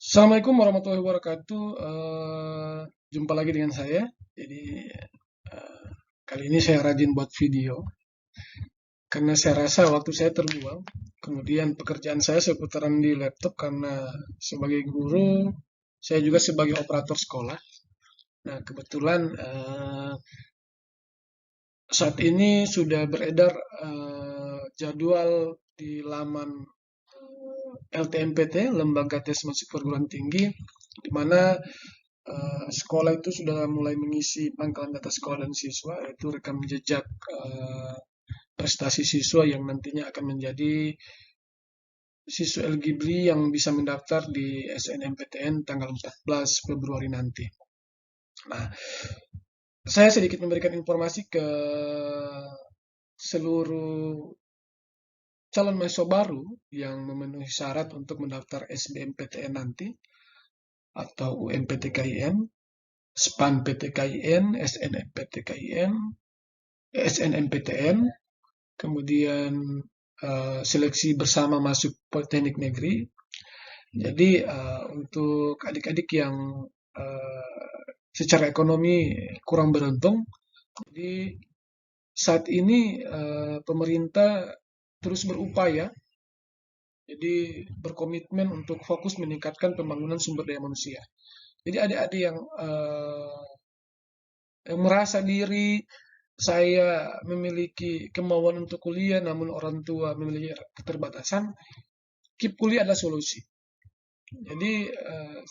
Assalamualaikum warahmatullahi wabarakatuh. Jumpa lagi dengan saya. Jadi eh, kali ini saya rajin buat video karena saya rasa waktu saya terbuang. Kemudian pekerjaan saya seputaran di laptop karena sebagai guru, saya juga sebagai operator sekolah. Nah, kebetulan saat ini sudah beredar jadwal di laman LTMPT, Lembaga Tes Masuk Perguruan Tinggi, di mana sekolah itu sudah mulai mengisi pangkalan data sekolah dan siswa, yaitu rekam jejak prestasi siswa yang nantinya akan menjadi siswa eligible yang bisa mendaftar di SNMPTN tanggal 14 Februari nanti. Nah, saya sedikit memberikan informasi ke seluruh calon mahasiswa baru yang memenuhi syarat untuk mendaftar SBMPTN nanti atau UMPTKIN, SPAN PTKIN, SNMPTKIN, SNMPTN, kemudian seleksi bersama masuk Politeknik Negeri. Jadi untuk adik-adik yang secara ekonomi kurang beruntung, jadi saat ini pemerintah terus berupaya, jadi berkomitmen untuk fokus meningkatkan pembangunan sumber daya manusia. Jadi adik-adik yang merasa diri saya memiliki kemauan untuk kuliah, namun orang tua memiliki keterbatasan, KIP kuliah adalah solusi. Jadi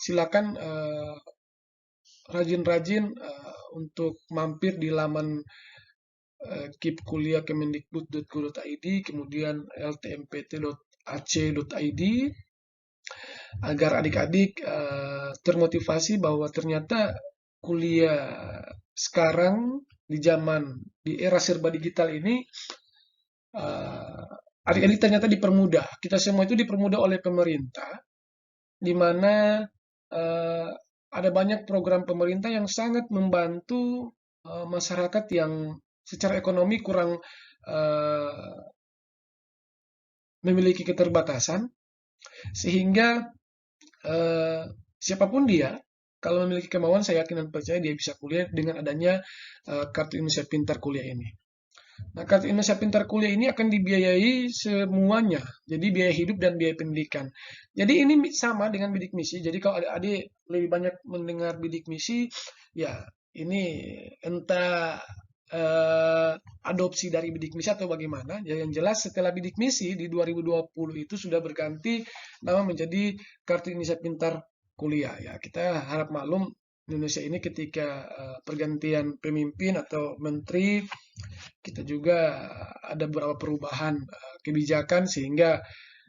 silakan rajin-rajin untuk mampir di laman KIP kuliah kemendikbud.go.id, kemudian ltmpt.ac.id, agar adik-adik termotivasi bahwa ternyata kuliah sekarang di era serba digital ini adik-adik ternyata dipermudah. Kita semua itu dipermudah oleh pemerintah, di mana uh, ada banyak program pemerintah yang sangat membantu masyarakat yang secara ekonomi kurang uh, memiliki keterbatasan, sehingga uh, siapapun dia, kalau memiliki kemauan, saya yakin dan percaya dia bisa kuliah dengan adanya kartu Indonesia Pintar Kuliah ini. Nah, kartu Indonesia Pintar Kuliah ini akan dibiayai semuanya. Jadi biaya hidup dan biaya pendidikan. Jadi ini sama dengan bidik misi. Jadi kalau adik-adik lebih banyak mendengar bidik misi, ya ini entah adopsi dari bidik misi atau bagaimana. Ya, yang jelas setelah bidik misi di 2020 itu sudah berganti nama menjadi kartu Indonesia Pintar Kuliah. Ya, kita harap maklum Indonesia ini ketika pergantian pemimpin atau menteri, kita juga ada beberapa perubahan kebijakan sehingga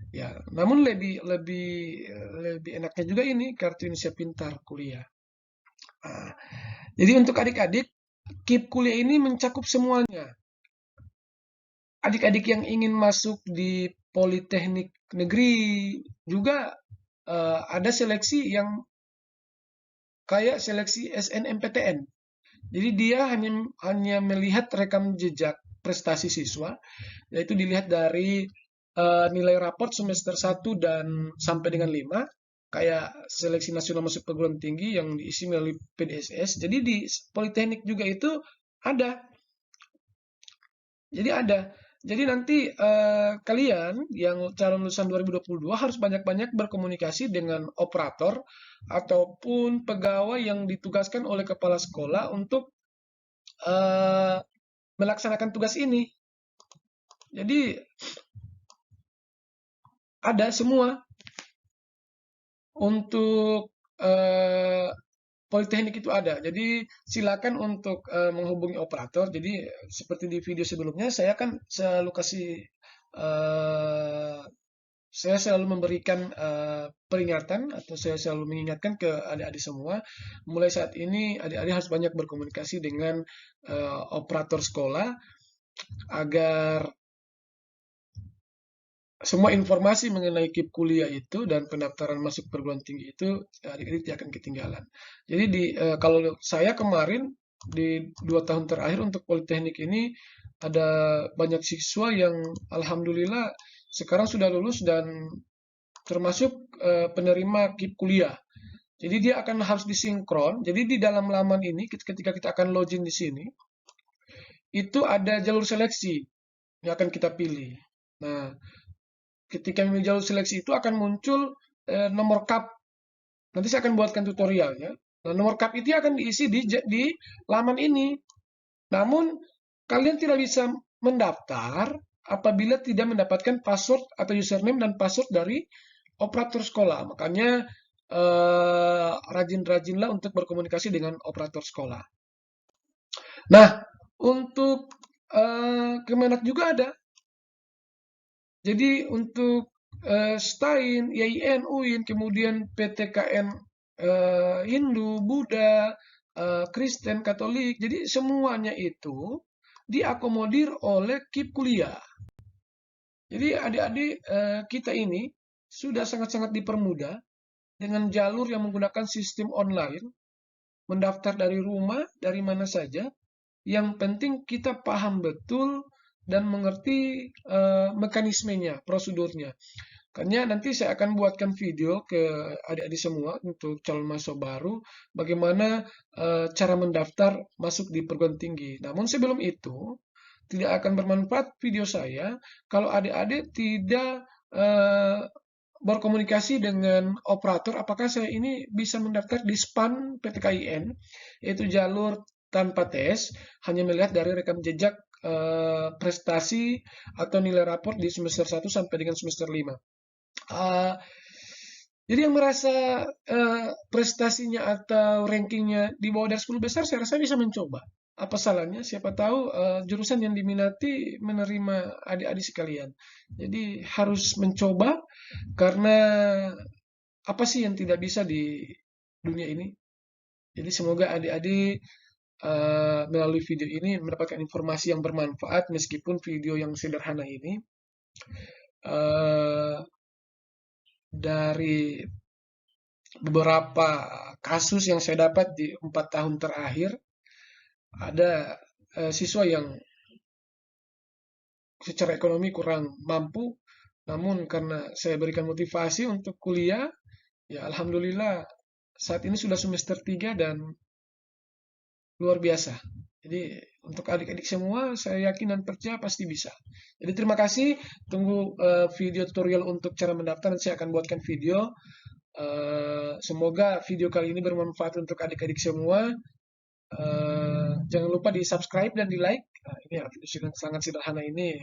ya, namun lebih lebih lebih enaknya juga ini kartu Indonesia Pintar Kuliah. Nah, jadi untuk adik-adik, KIP kuliah ini mencakup semuanya. Adik-adik yang ingin masuk di Politeknik Negeri juga ada seleksi yang kayak seleksi SNMPTN. Jadi dia hanya melihat rekam jejak prestasi siswa, yaitu dilihat dari nilai raport semester 1 dan sampai dengan 5, kayak seleksi nasional masuk perguruan tinggi yang diisi melalui PDSS. Jadi di Politeknik juga itu ada. Jadi ada. Jadi nanti kalian yang calon lulusan 2022 harus banyak-banyak berkomunikasi dengan operator ataupun pegawai yang ditugaskan oleh kepala sekolah untuk eh, melaksanakan tugas ini. Jadi ada semua untuk Politeknik itu ada. Jadi silakan untuk menghubungi operator. Jadi seperti di video sebelumnya saya kan selalu kasih eh, saya selalu memberikan peringatan atau saya selalu mengingatkan ke adik-adik semua, mulai saat ini adik-adik harus banyak berkomunikasi dengan operator sekolah agar semua informasi mengenai KIP kuliah itu dan pendaftaran masuk perguruan tinggi itu adik-adik tidak akan ketinggalan. Jadi kalau saya kemarin di 2 tahun terakhir untuk Politeknik ini ada banyak siswa yang alhamdulillah sekarang sudah lulus dan termasuk penerima KIP kuliah. Jadi dia akan harus disinkron. Jadi di dalam laman ini ketika kita akan login di sini, itu ada jalur seleksi yang akan kita pilih. Nah, ketika memilih jalur seleksi itu akan muncul nomor KAP. Nanti saya akan buatkan tutorialnya. Nah, nomor KAP itu akan diisi di laman ini. Namun, kalian tidak bisa mendaftar apabila tidak mendapatkan password atau username dan password dari operator sekolah. Makanya rajin-rajinlah untuk berkomunikasi dengan operator sekolah. Nah, untuk Kemenak juga ada. Jadi untuk STAIN, YIN, UIN, kemudian PTKN Hindu, Buddha, Kristen, Katolik. Jadi semuanya itu diakomodir oleh KIP kuliah. Jadi adik-adik kita ini sudah sangat-sangat dipermudah dengan jalur yang menggunakan sistem online, mendaftar dari rumah, dari mana saja. Yang penting kita paham betul dan mengerti mekanismenya, prosedurnya. Makanya nanti saya akan buatkan video ke adik-adik semua untuk calon mahasiswa baru, bagaimana cara mendaftar masuk di perguruan tinggi. Namun sebelum itu, tidak akan bermanfaat video saya kalau adik-adik tidak berkomunikasi dengan operator, apakah saya ini bisa mendaftar di SPAN PTKIN, yaitu jalur tanpa tes, hanya melihat dari rekam jejak prestasi atau nilai raport di semester 1 sampai dengan semester 5. Jadi yang merasa prestasinya atau rankingnya di bawah dari 10 besar, saya rasa bisa mencoba. Apa salahnya? Siapa tahu jurusan yang diminati menerima adik-adik sekalian. Jadi harus mencoba karena apa sih yang tidak bisa di dunia ini? Jadi semoga adik-adik melalui video ini mendapatkan informasi yang bermanfaat meskipun video yang sederhana ini. Dari beberapa kasus yang saya dapat di 4 tahun terakhir, ada siswa yang secara ekonomi kurang mampu, namun karena saya berikan motivasi untuk kuliah, ya alhamdulillah saat ini sudah semester 3 dan luar biasa. Jadi untuk adik-adik semua, saya yakin dan percaya pasti bisa. Jadi terima kasih, tunggu video tutorial untuk cara mendaftar, nanti saya akan buatkan video. Semoga video kali ini bermanfaat untuk adik-adik semua. Jangan lupa di subscribe dan di like. Ini aplikasi sangat sederhana ini.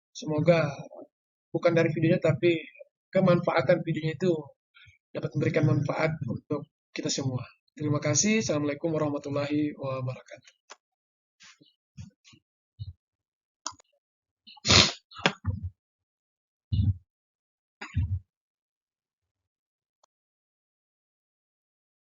Semoga bukan dari videonya tapi kemanfaatan videonya itu dapat memberikan manfaat untuk kita semua. Terima kasih. Assalamualaikum warahmatullahi wabarakatuh.